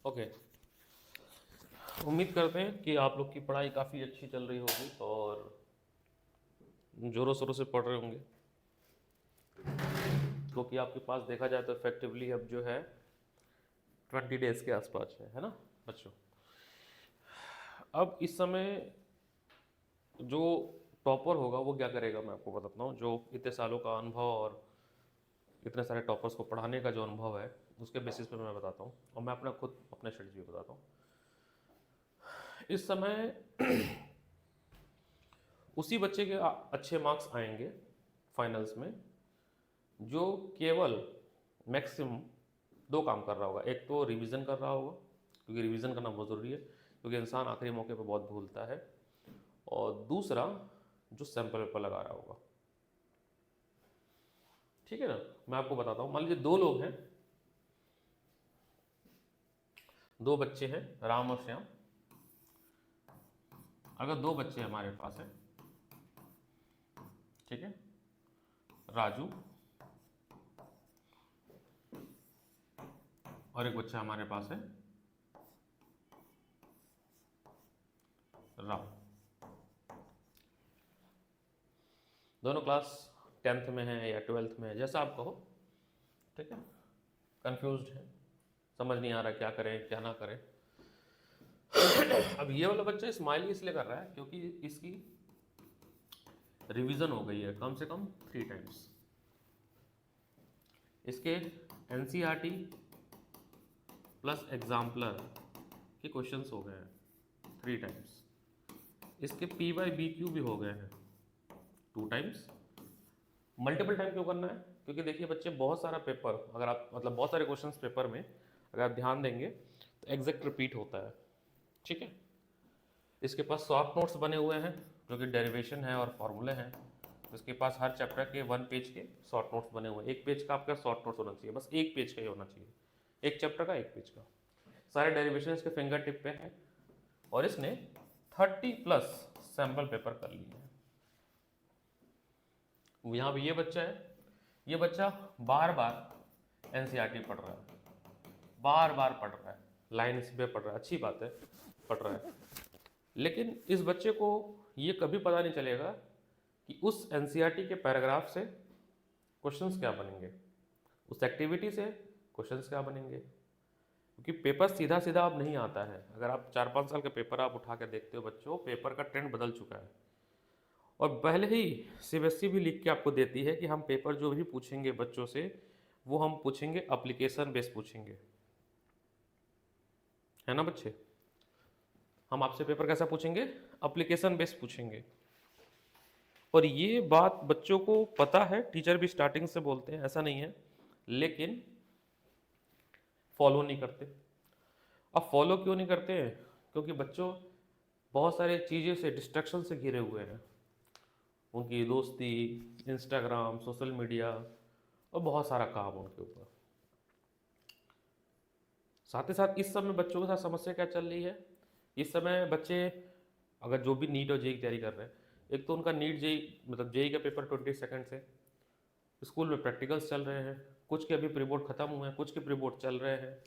Okay. उम्मीद करते हैं कि आप लोग की पढ़ाई काफ़ी अच्छी चल रही होगी और ज़ोरों शोरों से पढ़ रहे होंगे, क्योंकि आपके पास देखा जाए तो इफेक्टिवली अब जो है 20 डेज के आसपास है ना बच्चों। अब इस समय जो टॉपर होगा वो क्या करेगा, मैं आपको बताता हूँ। जो इतने सालों का अनुभव और इतने सारे टॉपर्स को पढ़ाने का जो अनुभव है, उसके बेसिस पे मैं बताता हूँ और मैं अपना खुद अपने स्टडीज भी बताता हूँ। इस समय उसी बच्चे के अच्छे मार्क्स आएंगे फाइनल्स में जो केवल मैक्सिमम दो काम कर रहा होगा। एक तो रिवीजन कर रहा होगा, क्योंकि रिवीजन करना बहुत ज़रूरी है, क्योंकि इंसान आखिरी मौके पर बहुत भूलता है। और दूसरा जो सैंपल पेपर लगा रहा होगा। ठीक है ना, मैं आपको बताता हूँ। मान लीजिए दो लोग हैं, दो बच्चे हैं, राम और श्याम। अगर दो बच्चे हमारे पास हैं, ठीक है, राजू और एक बच्चा हमारे पास है राम। दोनों क्लास 10th में है या 12th में है, जैसा आप कहो। ठीक है, कंफ्यूज्ड है, समझ नहीं आ रहा क्या करें क्या ना करें। अब ये वाला बच्चा स्माइल इसलिए कर रहा है क्योंकि इसकी रिवीजन हो गई है कम से कम 3 टाइम्स। इसके एनसीईआरटी प्लस एग्जाम्पलर के क्वेश्चंस हो गए हैं 3 टाइम्स। इसके पी वाई बी क्यू भी हो गए हैं 2 टाइम्स। मल्टीपल टाइम क्यों करना है? क्योंकि देखिए बच्चे, बहुत सारा पेपर, अगर आप मतलब बहुत सारे क्वेश्चंस पेपर में अगर आप ध्यान देंगे तो एग्जैक्ट रिपीट होता है। ठीक है, इसके पास शॉर्ट नोट्स बने हुए हैं जो कि डेरिवेशन है और फॉर्मूले हैं। तो इसके पास हर चैप्टर के 1 पेज के शॉर्ट नोट्स बने हुए हैं। 1 पेज का आपका शॉर्ट नोट्स होना चाहिए, बस 1 पेज का ही होना चाहिए, एक चैप्टर का 1 पेज का। सारे डेरिवेशन इसके फिंगर टिप पे है और इसने 30+ सैम्पल पेपर कर लिए हैं। यहाँ भी ये बच्चा है, ये बच्चा बार बार एनसीईआरटी पढ़ रहा है, बार बार पढ़ रहा है, लाइन पे पढ़ रहा है, अच्छी बात है, पढ़ रहा है। लेकिन इस बच्चे को ये कभी पता नहीं चलेगा कि उस एनसीईआरटी के पैराग्राफ से क्वेश्चंस क्या बनेंगे, उस एक्टिविटी से क्वेश्चंस क्या बनेंगे, क्योंकि पेपर सीधा सीधा अब नहीं आता है। अगर आप 4-5 साल के पेपर आप उठा के देखते हो बच्चों, पेपर का ट्रेंड बदल चुका है। और पहले ही सीबीएसई भी लिख के आपको देती है कि हम पेपर जो भी पूछेंगे बच्चों से वो हम पूछेंगे एप्लीकेशन बेस्ड पूछेंगे, है ना बच्चे? हम आपसे पेपर कैसा पूछेंगे? एप्लीकेशन बेस्ड पूछेंगे। और ये बात बच्चों को पता है, टीचर भी स्टार्टिंग से बोलते हैं, ऐसा नहीं है, लेकिन फॉलो नहीं करते। अब फॉलो क्यों नहीं करते हैं? क्योंकि बच्चों बहुत सारी चीज़ें से, डिस्ट्रैक्शन से घिरे हुए हैं। उनकी दोस्ती, इंस्टाग्राम, सोशल मीडिया और बहुत सारा काम उनके ऊपर। साथ ही साथ इस समय बच्चों के साथ समस्या क्या चल रही है? इस समय बच्चे अगर जो भी नीट और जेई की तैयारी कर रहे हैं, एक तो उनका नीट जेई मतलब जेई का पेपर 22 से, स्कूल में प्रैक्टिकल्स चल रहे हैं, कुछ के अभी प्री बोर्ड खत्म हुए हैं, कुछ के प्री बोर्ड चल रहे हैं,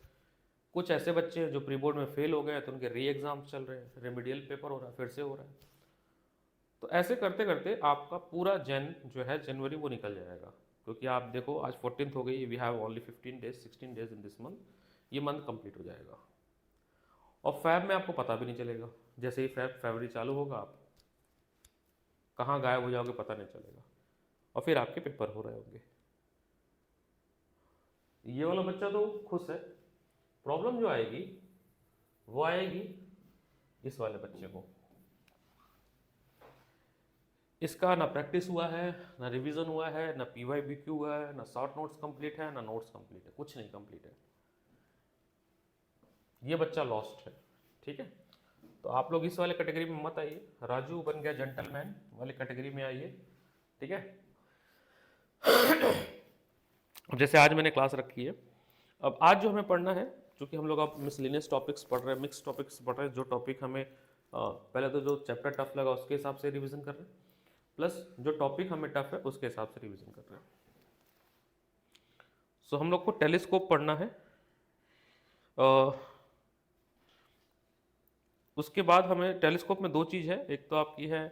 कुछ ऐसे बच्चे हैं जो प्री बोर्ड में फेल हो गए हैं तो उनके री एग्जाम्स चल रहे हैं, रेमिडियल पेपर हो रहा है, फिर से हो रहा है। तो ऐसे करते करते आपका पूरा जो है जनवरी वो निकल जाएगा। क्योंकि आप देखो आज 14th हो गई, we have only 15 days 16 days in this month, ये मंथ कंप्लीट हो जाएगा। और फैब में आपको पता भी नहीं चलेगा, जैसे ही फरवरी चालू होगा आप कहाँ गायब हो जाओगे पता नहीं चलेगा, और फिर आपके पेपर हो रहे होंगे। ये वाला बच्चा तो खुश है। प्रॉब्लम जो आएगी वो आएगी इस वाले बच्चे को। इसका ना प्रैक्टिस हुआ है, ना रिवीजन हुआ है, ना पीवाई बीक्यू हुआ है, ना शॉर्ट नोट्स कंप्लीट है, ना नोट्स कंप्लीट है, कुछ नहीं कंप्लीट है। ये बच्चा लॉस्ट है। ठीक है, तो आप लोग इस वाले कैटेगरी में मत आइए, राजू बन गया जेंटलमैन वाले कैटेगरी में आइए। ठीक है, अब जैसे आज मैंने क्लास रखी है, अब आज जो हमें पढ़ना है, चूँकि हम लोग अब मिसलिनियस टॉपिक्स पढ़ रहे हैं, मिक्स टॉपिक्स पढ़ रहे हैं, जो टॉपिक हमें पहले तो जो चैप्टर टफ लगा उसके हिसाब से रिवीजन कर रहे हैं, प्लस जो टॉपिक हमें टफ है उसके हिसाब से रिवीजन कर रहे हैं। सो हम लोग को टेलीस्कोप पढ़ना है। उसके बाद हमें टेलीस्कोप में दो चीज़ है, एक तो आपकी है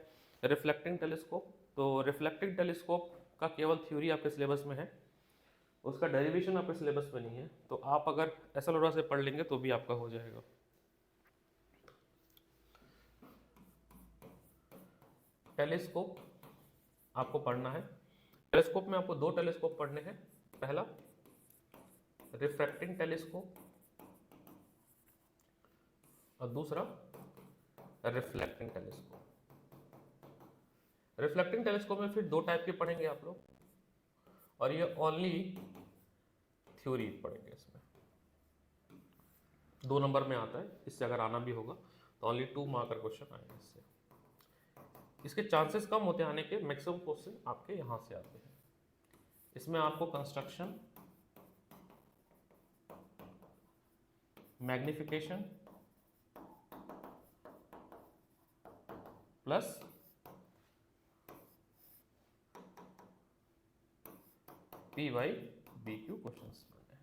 रिफ्लेक्टिंग टेलीस्कोप। तो रिफ्लेक्टिंग टेलीस्कोप का केवल थ्योरी आपके सिलेबस में है, उसका डेरिवेशन आपके सिलेबस में नहीं है। तो आप अगर एसएलओरा से पढ़ लेंगे तो भी आपका हो जाएगा। टेलीस्कोप आपको पढ़ना है। टेलीस्कोप में आपको दो टेलीस्कोप पढ़ने हैं। पहला रिफ्रैक्टिंग टेलीस्कोप और दूसरा रिफ्लेक्टिंग टेलीस्कोप। रिफ्लेक्टिंग टेलीस्कोप में फिर दो टाइप के पढ़ेंगे आप लोग, और ये ओनली थ्योरी पढ़ेंगे। इसमें 2 नंबर में आता है, इससे अगर आना भी होगा तो ओनली 2 मार्कर क्वेश्चन आएंगे इससे। इसके चांसेस कम होते हैं आने के, मैक्सिमम क्वेश्चन आपके यहाँ से आते हैं। इसमें आपको construction, magnification plus P Y B Q question बनते हैं।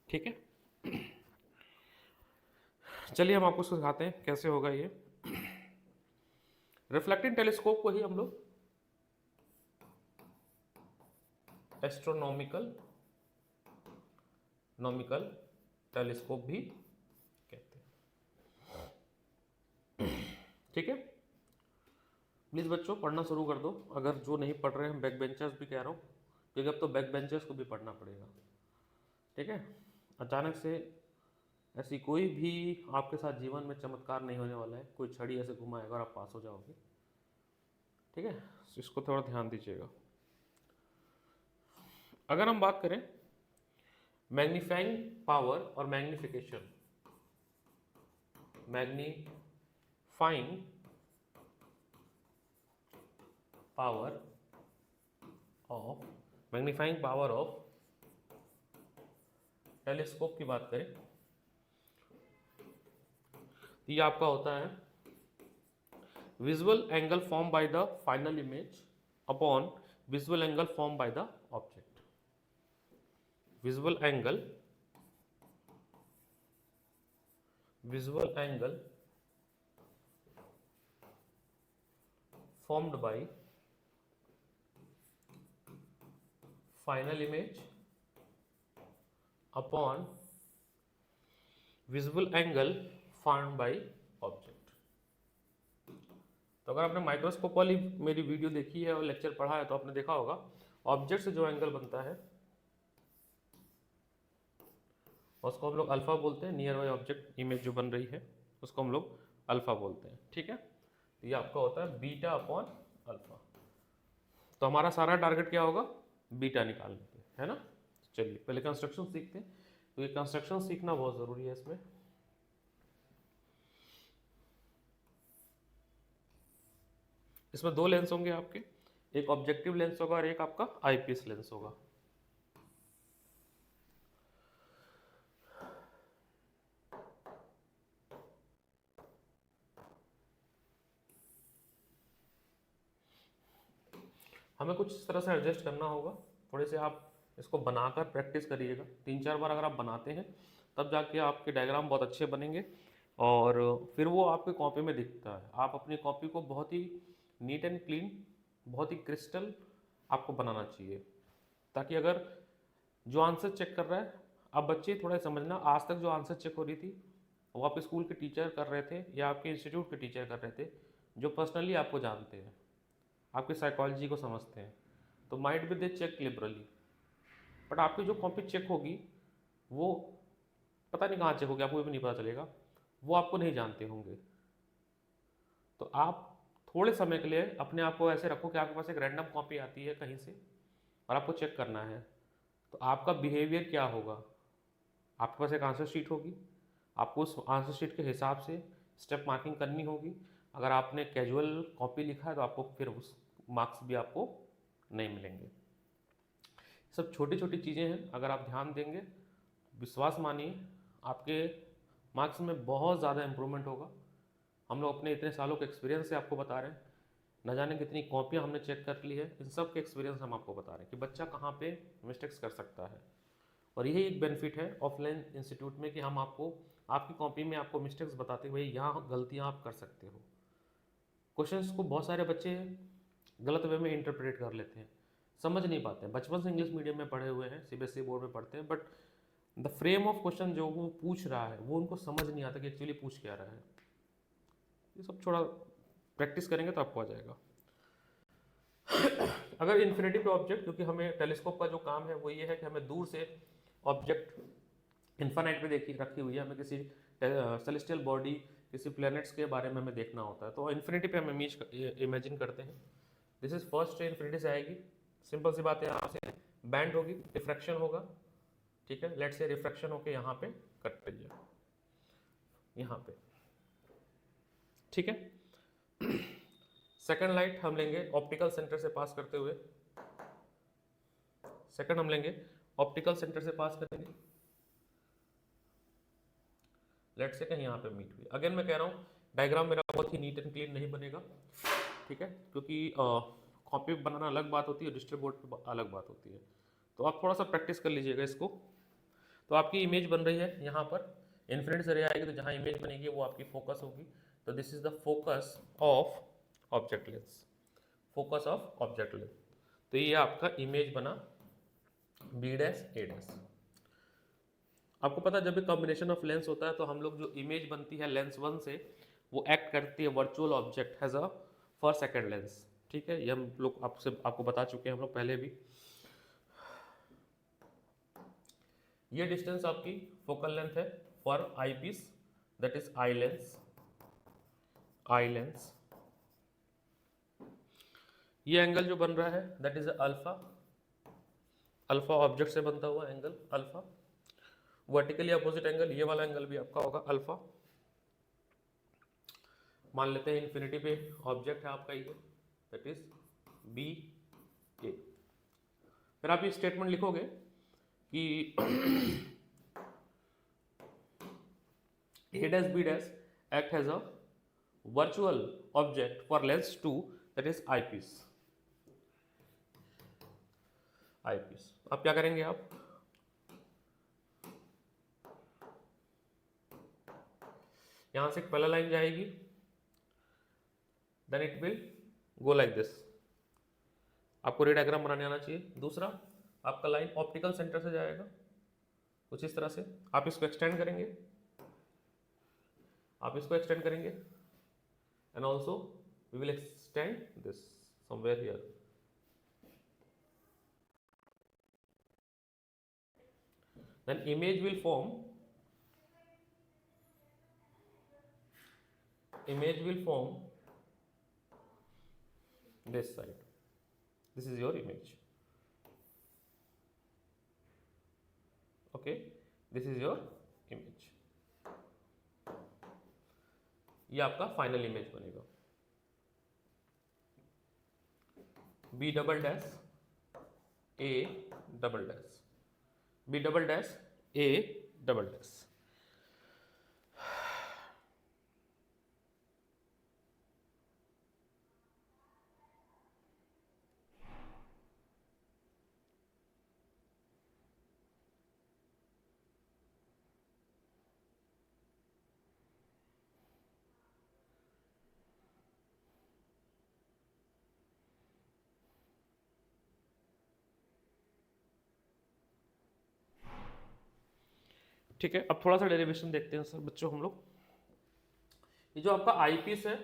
ठीक है, चलिए हम आपको सिखाते हैं कैसे होगा ये। रिफ्लेक्टिंग टेलीस्कोप को ही हम लोग एस्ट्रोनॉमिकल टेलीस्कोप भी कहते हैं। ठीक है, प्लीज़ बच्चों पढ़ना शुरू कर दो। अगर जो नहीं पढ़ रहे हैं, बैक बेंचर्स भी कह रहा हूँ, क्योंकि अब तो बैक बेंचर्स को भी पढ़ना पड़ेगा। ठीक है, अचानक से ऐसी कोई भी आपके साथ जीवन में चमत्कार नहीं होने वाला है, कोई छड़ी ऐसे घुमाएगा और आप पास हो जाओगे। ठीक है, इसको थोड़ा ध्यान दीजिएगा। अगर हम बात करें मैग्नीफाइंग पावर और magnification, magnifying power of telescope की बात करें तो ये आपका होता है visual angle form by the final image upon visual angle form by the object. Visual angle formed by final image upon visual angle formed by object। तो अगर आपने माइक्रोस्कोप वाली मेरी वीडियो देखी है और लेक्चर पढ़ा है तो आपने देखा होगा ऑब्जेक्ट से जो एंगल बनता है उसको हम लोग अल्फा बोलते हैं। नियर बाय ऑब्जेक्ट इमेज जो बन रही है उसको हम लोग अल्फा बोलते हैं। ठीक है, तो ये आपका होता है बीटा अपॉन अल्फा। तो हमारा सारा टारगेट क्या होगा, बीटा निकालने पे, है ना। चलिए पहले कंस्ट्रक्शन सीखते हैं। तो ये कंस्ट्रक्शन सीखना बहुत ज़रूरी है। इसमें दो लेंस होंगे आपके, एक ऑब्जेक्टिव लेंस होगा और एक आपका आईपीएस लेंस होगा। हमें कुछ इस तरह से एडजस्ट करना होगा। थोड़े से आप इसको बनाकर प्रैक्टिस करिएगा। 3-4 बार अगर आप बनाते हैं तब जाके आपके डायग्राम बहुत अच्छे बनेंगे और फिर वो आपके कॉपी में दिखता है। आप अपनी कॉपी को बहुत ही नीट एंड क्लीन, बहुत ही क्रिस्टल आपको बनाना चाहिए, ताकि अगर जो आंसर चेक कर रहा है, अब बच्चे थोड़ा समझना, आज तक जो आंसर चेक हो रही थी वो आपके स्कूल के टीचर कर रहे थे या आपके इंस्टीट्यूट के टीचर कर रहे थे, जो पर्सनली आपको जानते हैं, आपकी साइकोलॉजी को समझते हैं। तो might be they check liberally, but आपकी जो कॉपी चेक होगी वो पता नहीं कहाँ चेक होगी, आपको भी नहीं पता चलेगा, वो आपको नहीं जानते होंगे। तो आप थोड़े समय के लिए अपने आप को ऐसे रखो कि आपके पास एक रैंडम कॉपी आती है कहीं से और आपको चेक करना है। तो आपका बिहेवियर क्या होगा, आपके पास एक आंसर शीट होगी, आपको उस आंसर शीट के हिसाब से स्टेप मार्किंग करनी होगी। अगर आपने कैजुअल कॉपी लिखा है तो आपको फिर उस मार्क्स भी आपको नहीं मिलेंगे। सब छोटी छोटी चीज़ें हैं, अगर आप ध्यान देंगे, विश्वास मानिए आपके मार्क्स में बहुत ज़्यादा इम्प्रूवमेंट होगा। हम लोग अपने इतने सालों के एक्सपीरियंस से आपको बता रहे हैं, न जाने कितनी कॉपियाँ हमने चेक कर ली है, इन सब के एक्सपीरियंस हम आपको बता रहे हैं कि बच्चा कहाँ पे मिस्टेक्स कर सकता है। और यही एक बेनिफिट है ऑफलाइन इंस्टीट्यूट में कि हम आपको आपकी कॉपी में आपको मिस्टेक्स बताते हैं, भाई यहाँ गलतियाँ आप कर सकते हो। क्वेश्चंस को बहुत सारे बच्चे गलत वे में इंटरप्रेट कर लेते हैं, समझ नहीं पाते हैं। बचपन से इंग्लिश मीडियम में पढ़े हुए हैं, सीबीएसई बोर्ड में पढ़ते हैं, but the frame of question जो वो पूछ रहा है वो उनको समझ नहीं आता कि एक्चुअली पूछ क्या रहा है। ये सब थोड़ा प्रैक्टिस करेंगे तो आपको आ जाएगा। अगर इन्फिनिटी पे ऑब्जेक्ट, क्योंकि हमें टेलीस्कोप का जो काम है वो ये है कि हमें दूर से ऑब्जेक्ट इन्फानाइट पे देखी रखी हुई है, हमें किसी सेलेस्टियल बॉडी, किसी प्लैनेट्स के बारे में हमें देखना होता है, तो इन्फिनिटी पे हम इमेजिन करते हैं। दिस इज फर्स्ट इन्फिनिटी से आएगी, सिंपल सी बात है, यहाँ से बैंड होगी, रिफ्रैक्शन होगा, ठीक है, लेट्स से रिफ्रैक्शन होके यहाँ पे कट पे गया, यहाँ पे, ठीक है। सेकंड लाइट हम लेंगे ऑप्टिकल सेंटर से पास करते हुए, सेकंड हम लेंगे ऑप्टिकल सेंटर से पास करेंगे, लेट्स से कहीं यहाँ पे मीट हुई। अगेन मैं कह रहा हूँ डायग्राम मेरा बहुत ही नीट एंड क्लीन नहीं बनेगा, ठीक है, क्योंकि कॉपी बनाना अलग बात होती है, डिजिटल बोर्ड पे अलग बात होती है, तो आप थोड़ा सा प्रैक्टिस कर लीजिएगा इसको। तो आपकी इमेज बन रही है यहाँ पर, इन्फिनिट से रे आएगी तो जहाँ इमेज बनेगी वो आपकी फोकस होगी, तो this is the focus of object lens, focus of object lens. तो ये आपका इमेज बना बी डैश ए डैश। आपको पता है जब भी कॉम्बिनेशन ऑफ लेंस होता है तो हम लोग जो इमेज बनती है लेंस वन से वो एक्ट करती है virtual object has a for second lens, ठीक है, ये हम लोग आपको बता चुके हैं हम लोग पहले भी। ये डिस्टेंस आपकी फोकल लेंथ है for eyepiece, that is eye lens, eye lens. ये एंगल जो बन रहा है that is alpha, alpha object से बनता हुआ angle alpha. Vertically opposite angle, ये वाला एंगल भी आपका होगा अल्फा। मान लेते हैं इन्फिनिटी पे ऑब्जेक्ट है आपका ये, दैट इज बी ए। फिर आप ये स्टेटमेंट लिखोगे कि A dash B dash act has a virtual object for lens 2 that is eyepiece, eyepiece. अब क्या करेंगे आप, यहां से एक पहला लाइन जाएगी, then it will go like this, आपको रे डायग्राम बनाने आना चाहिए। दूसरा आपका लाइन ऑप्टिकल सेंटर से जाएगा कुछ इस तरह से, आप इसको एक्सटेंड करेंगे, आप इसको एक्सटेंड करेंगे, and also we will extend this somewhere here. Then image will form, image will form this side, this is your image, okay, this is your image, ये आपका फाइनल इमेज बनेगा। B double dash A double dash, B double dash A double dash. ठीक है, अब थोड़ा सा derivation देखते हैं सर बच्चों हम लोग। ये जो आपका आई पीस है,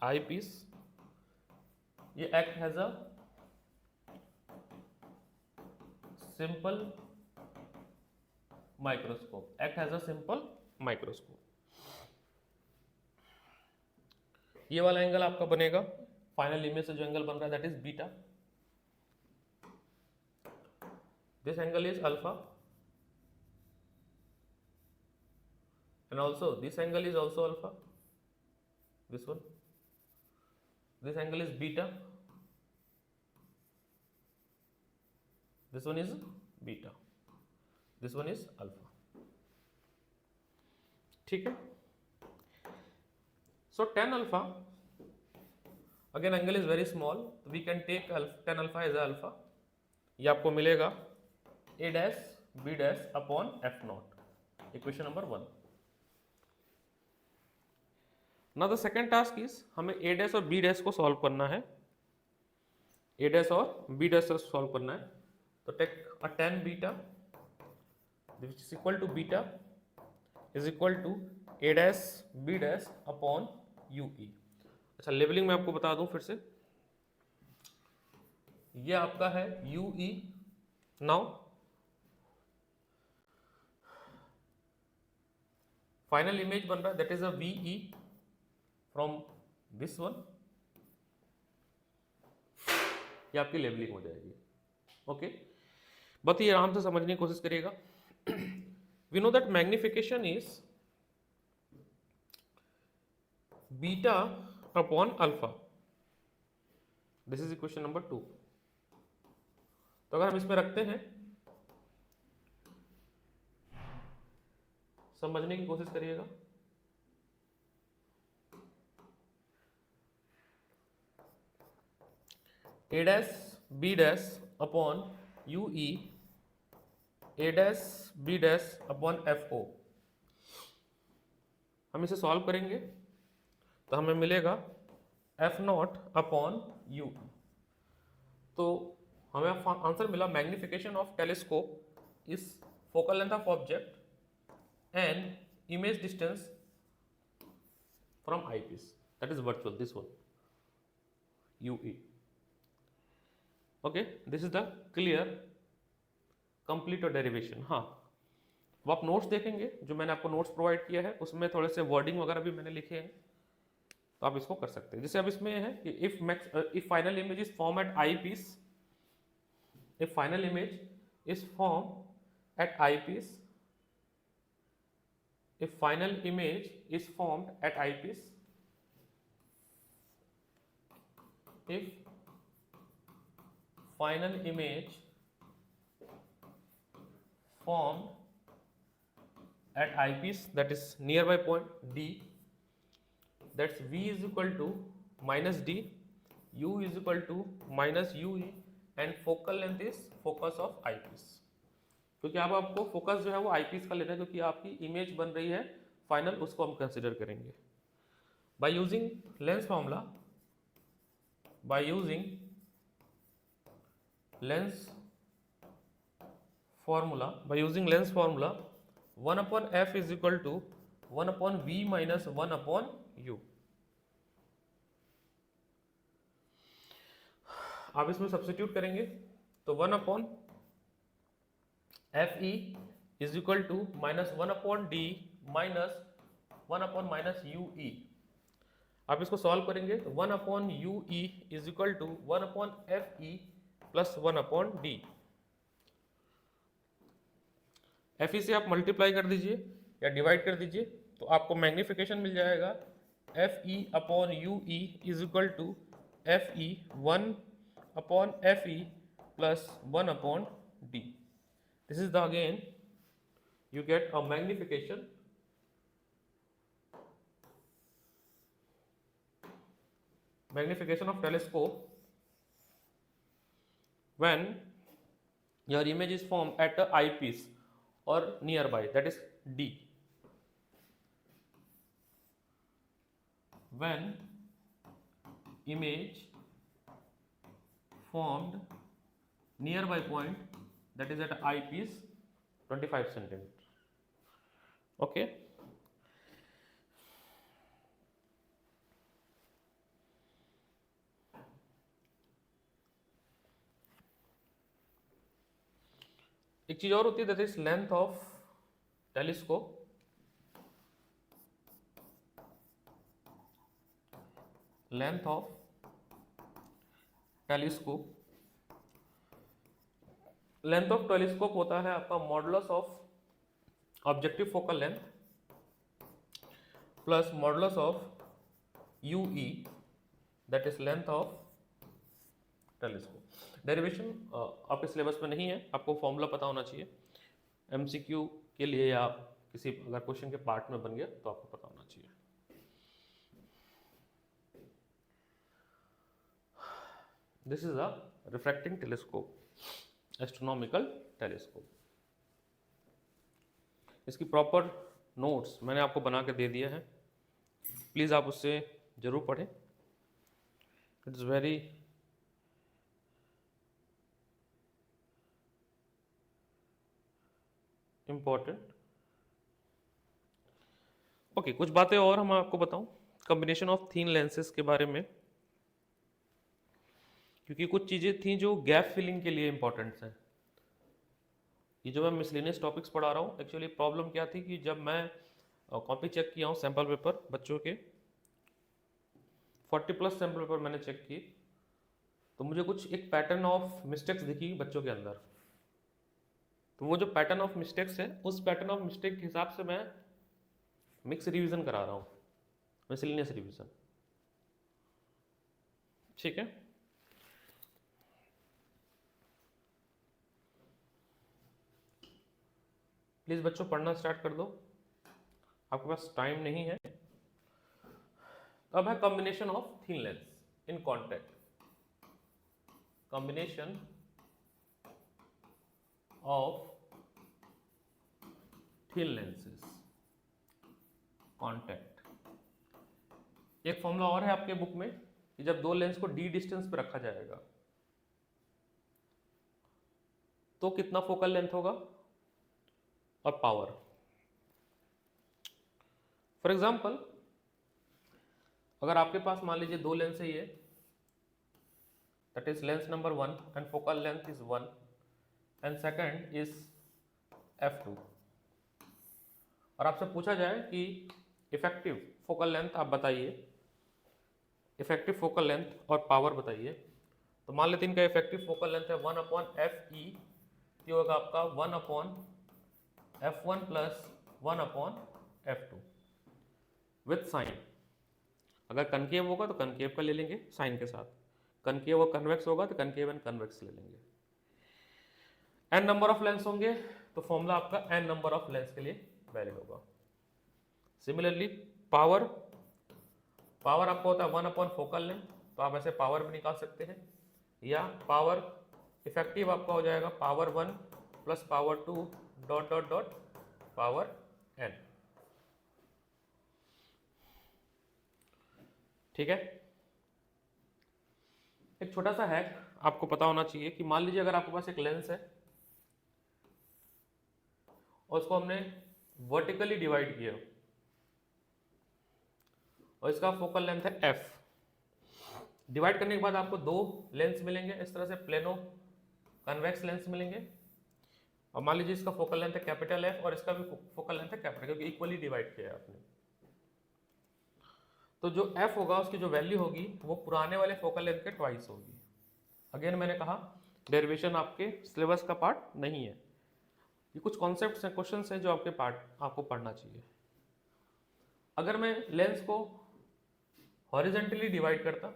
आई पीस, ये act has a simple microscope, act has a simple microscope. ये वाला एंगल आपका बनेगा फाइनल इमेज से जो एंगल बन रहा है that is beta, this angle is alpha, and also this angle is also alpha, this one, this angle is beta, this one is beta, this one is alpha, ठीक है। So tan alpha, again angle is very small, we can take tan alpha as a alpha, ये आपको मिलेगा a dash b dash upon f naught, equation number 1। Now the second task is हमें a dash और b dash को solve करना है, a dash और b dash को सॉल्व करना है। तो take a tan beta which is equal to beta is equal to a dash b dash upon ue। अच्छा, लेवलिंग मैं आपको बता दूं फिर से, ये आपका है ue। नाउ फाइनल इमेज बन रहा है that is a ve from this one, ये आपकी लेवलिंग हो जाएगी। ओके, बहुत ही आराम से समझने की कोशिश करिएगा। We know that magnification is beta upon alpha, this is equation number 2। तो अगर हम इसमें रखते हैं, समझने की कोशिश करिएगा। A dash B dash upon U E, A dash B dash upon F O, हम इसे सॉल्व करेंगे तो हमें मिलेगा एफ नॉट अपॉन यू। तो हमें आंसर मिला magnification of telescope is focal length of object and image distance from eyepiece, that is virtual, this one ue। Okay, this is the clear complete और derivation. हाँ, वो आप notes देखेंगे जो मैंने आपको नोट्स प्रोवाइड किया है, उसमें थोड़े से वर्डिंग वगैरह भी मैंने लिखे हैं, तो आप इसको कर सकते हैं। जैसे अब इसमें है कि if final image is form at eyepiece, if final image is form at eyepiece, if final image is formed at eyepiece, if final image formed at eyepiece, that is nearby point D, that's V is equal to minus D, U is equal to minus UE, and focal length is focus of eyepiece। क्योंकि अब आपको focus जो है वो eyepiece का लेना है, क्योंकि आपकी इमेज बन रही है फाइनल, उसको हम कंसिडर करेंगे by using lens formula, by using lens formula, by using lens formula 1 upon F is equal to 1 upon V minus 1 upon U. आप इसमें सब्स्टिट्यूट करेंगे तो 1 upon F E is equal to minus 1 upon D minus 1 upon minus U E. आप इसको solve करेंगे तो 1 upon U E is equal to 1 upon F E plus 1 upon D. F E से आप मल्टीप्लाई कर दीजिए या डिवाइड कर दीजिए तो आपको मैग्निफिकेशन मिल जाएगा F E upon U E is equal to F E 1 upon F E plus 1 upon D. This is the again you get a magnification of telescope when your image is formed at a eyepiece or nearby, that is D, when image formed nearby point, that is at eyepiece 25 centimeter। okay, एक चीज और होती है that is length of telescope. Length of telescope, length of telescope होता है आपका modulus of objective focal length plus modulus of you E, that is length of telescope. Derivation आपके syllabus में नहीं है, आपको फॉर्मूला पता होना चाहिए। एमसीक्यू के लिए या किसी अगर क्वेश्चन के पार्ट में बन गया तो आपको पता होना चाहिए। This is a refracting telescope astronomical telescope. इसकी प्रॉपर नोट्स मैंने आपको बना के दे दिया है, प्लीज़ आप उससे ज़रूर पढ़ें, इट्स वेरी इम्पॉर्टेंट। ओके, कुछ बातें और हम आपको बताऊं कॉम्बिनेशन ऑफ थिन लेंसेज के बारे में, क्योंकि कुछ चीज़ें थी जो गैप फिलिंग के लिए इंपॉर्टेंट हैं। ये जो मैं मिसलेनियस टॉपिक्स पढ़ा रहा हूँ, एक्चुअली प्रॉब्लम क्या थी कि जब मैं कॉपी चेक किया हूँ सैम्पल पेपर बच्चों के 40+ सैम्पल पेपर मैंने चेक किए, तो मुझे कुछ एक पैटर्न ऑफ मिस्टेक्स दिखी बच्चों के अंदर। तो वो जो पैटर्न ऑफ मिस्टेक्स है, उस पैटर्न ऑफ मिस्टेक के हिसाब से मैं मिक्स रिवीजन करा रहा हूँ, मिसलेनियस रिवीजन। ठीक है, प्लीज़ बच्चों पढ़ना स्टार्ट कर दो, आपके पास टाइम नहीं है। अब है combination of thin lens in contact, combination of thin lenses contact. एक फॉर्मूला और है आपके बुक में कि जब दो लेंस को डी डिस्टेंस पे रखा जाएगा तो कितना फोकल लेंथ होगा और पावर। फॉर एग्जाम्पल, अगर आपके पास मान लीजिए दो लेंस है, ये that is lens number 1 and focal length is 1 and second is f2, और आपसे पूछा जाए कि इफेक्टिव फोकल लेंथ आप बताइए, इफेक्टिव फोकल लेंथ और पावर बताइए, तो मान लेते हैं इनका इफेक्टिव फोकल लेंथ है 1/fe, ये होगा आपका 1/f1 plus 1/f2 with sign. अगर कनकेव होगा तो कनकेव का ले लेंगे साइन के साथ, कनकेव और कन्वेक्स होगा तो कनकेव एंड कन्वेक्स ले लेंगे। n नंबर ऑफ लेंस होंगे तो फॉर्मूला आपका n नंबर ऑफ लेंस के लिए वैलिड होगा। सिमिलरली पावर, पावर आपका होता है 1 फोकल लेंथ, तो आप ऐसे पावर भी निकाल सकते हैं, या पावर इफेक्टिव आपका हो जाएगा power 1 plus power 2 dot dot dot power n। ठीक है, एक छोटा सा हैक आपको पता होना चाहिए कि मान लीजिए अगर आपके पास एक लेंस है और उसको हमने वर्टिकली डिवाइड किया और इसका फोकल लेंथ है f, डिवाइड करने के बाद आपको दो लेंस मिलेंगे इस तरह से, प्लेनो कन्वेक्स लेंस मिलेंगे, और मान लीजिए इसका फोकल लेंथ है कैपिटल F और इसका भी फोकल लेंथ है कैपिटल, क्योंकि इक्वली डिवाइड किया है आपने। तो जो f होगा उसकी जो वैल्यू होगी वो पुराने वाले फोकल लेंथ के ट्वाइस होगी। अगेन मैंने कहा डेरिवेशन आपके सिलेबस का पार्ट नहीं है, ये कुछ कॉन्सेप्ट्स हैं, क्वेश्चंस हैं जो आपके पार्ट आपको पढ़ना चाहिए। अगर मैं लेंस को हॉरिजेंटली डिवाइड करता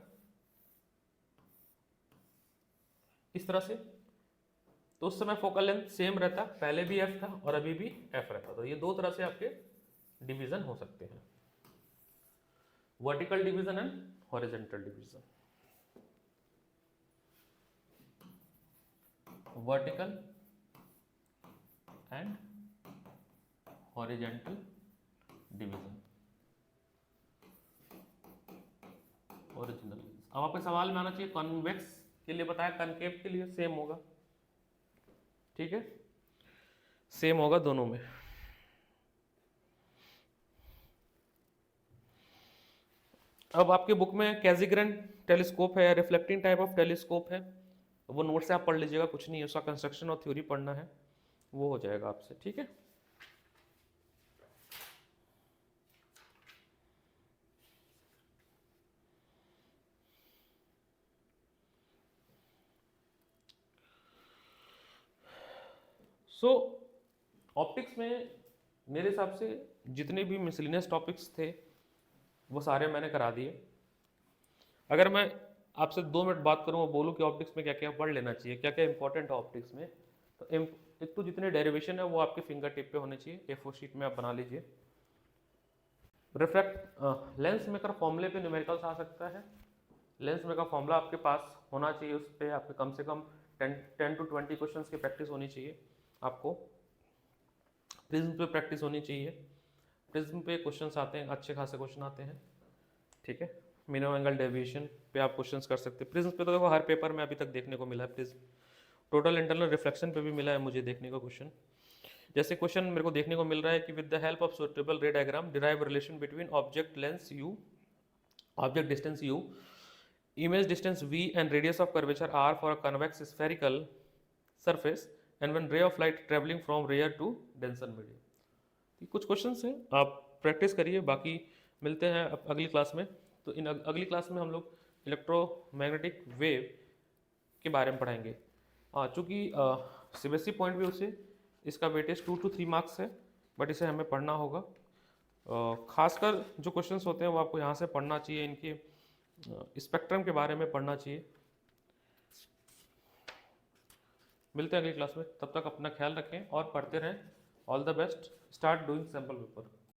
इस तरह से, तो उस समय फोकल लेंथ सेम रहता, पहले भी f था और अभी भी f रहता। तो ये दो तरह से आपके डिवीजन हो सकते हैं, vertical division and horizontal division. Vertical and horizontal division. Original, अब आपके सवाल में आना चाहिए कॉन्वेक्स के लिए बताया, कनकेव के लिए सेम होगा। ठीक है, सेम होगा दोनों में। अब आपके बुक में कैज़िग्रेन टेलीस्कोप है या रिफ्लेक्टिंग टाइप ऑफ टेलीस्कोप है, तो वो नोट से आप पढ़ लीजिएगा, कुछ नहीं है, उसका कंस्ट्रक्शन और थ्योरी पढ़ना है, वो हो जाएगा आपसे। ठीक है, सो ऑप्टिक्स में मेरे हिसाब से जितने भी मिसलिनियस टॉपिक्स थे वो सारे मैंने करा दिए। अगर मैं आपसे 2 मिनट बात करूँ और बोलूँ कि ऑप्टिक्स में क्या क्या पढ़ लेना चाहिए, क्या क्या इंपॉर्टेंट है ऑप्टिक्स में, तो एक तो जितने डेरिवेशन है वो आपके फिंगर टिप पे होने चाहिए, A4 शीट में आप बना लीजिए। रिफ्रैक्ट लेंस मेकर फॉर्मूले पे न्यूमेरिकल्स आ सकता है, लेंस मेकर फॉर्मूला आपके पास होना चाहिए, उस पर आपके कम से कम 10 to 20 क्वेश्चंस की प्रैक्टिस होनी चाहिए आपको। प्रिज्म पे प्रैक्टिस होनी चाहिए। प्रिज्म पे क्वेश्चंस आते हैं, अच्छे खासे क्वेश्चन आते हैं, ठीक है। मिनिमम एंगल डेविएशन पे आप क्वेश्चंस कर सकते हैं। प्रिज्म पे तो देखो हर पेपर में अभी तक देखने को मिला है प्रिज्म। टोटल इंटरनल रिफ्लेक्शन पे भी मिला है मुझे देखने को क्वेश्चन। जैसे क्वेश्चन मेरे को देखने को मिल रहा है कि with the help of suitable रे diagram derive relation between object lens you, object distance u, image distance v and radius of curvature r for a convex spherical surface and when ray of light traveling from rare to denser medium। ये कुछ questions हैं, आप practice करिए। बाकी मिलते हैं अगली class में। तो इन अगली क्लास में हम लोग इलेक्ट्रोमैग्नेटिक वेव के बारे में पढ़ाएंगे। हाँ, चूँकि सीबीएसई पॉइंट व्यू से इसका वेटेज 2 to 3 मार्क्स है, बट इसे हमें पढ़ना होगा। खासकर जो क्वेश्चंस होते हैं वो आपको यहाँ से पढ़ना चाहिए, इनके स्पेक्ट्रम के बारे में पढ़ना चाहिए। मिलते हैं अगली क्लास में, तब तक अपना ख्याल रखें और पढ़ते रहें। All the best. Start doing sample paper.